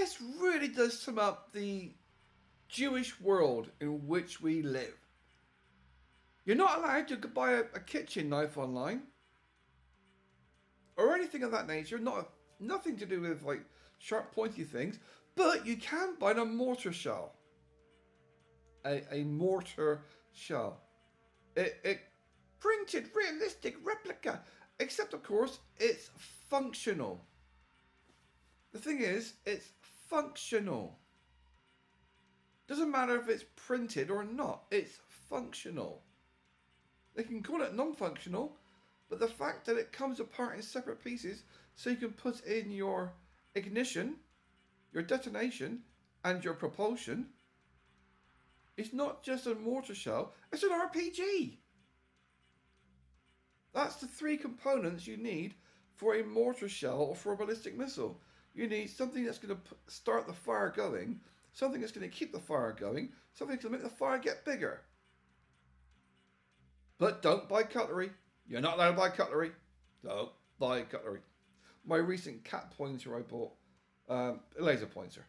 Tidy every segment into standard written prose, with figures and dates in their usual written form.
this really does sum up the Jewish world in which we live. You're not allowed to buy a kitchen knife online or anything of that nature. Nothing to do with like sharp, pointy things. But you can buy a mortar shell. A mortar shell. It printed realistic replica, except of course it's functional. The thing is, it's functional. Doesn't matter if it's printed or not, it's functional. They can call it non-functional, but the fact that it comes apart in separate pieces so you can put in your ignition, your detonation, and your propulsion, it's not just a mortar shell, it's an RPG. That's the three components you need for a mortar shell or for a ballistic missile. You need something that's going to start the fire going, something that's going to keep the fire going, something that's going to make the fire get bigger. But don't buy cutlery. You're not allowed to buy cutlery. Don't buy cutlery. My recent cat pointer I bought, a laser pointer.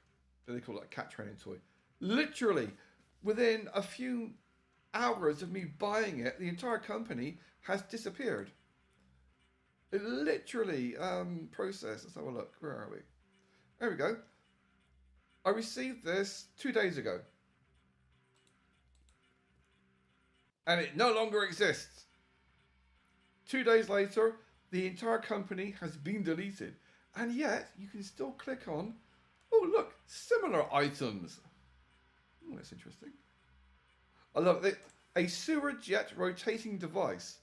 They call it a cat training toy. Literally, within a few hours of me buying it, the entire company has disappeared. It literally processed. Let's have a look. Where are we? There we go. I received this 2 days ago. And it no longer exists. 2 days later, the entire company has been deleted. And yet, you can still click on, oh look, similar items. Oh, that's interesting. I love it. A sewer jet rotating device.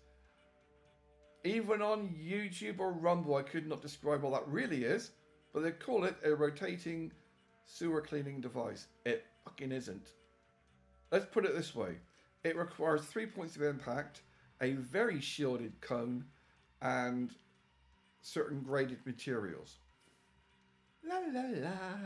Even on YouTube or Rumble, I could not describe what that really is, but they call it a rotating sewer cleaning device. It fucking isn't. Let's put it this way. It requires 3 points of impact, a very shielded cone, and certain graded materials. La la la.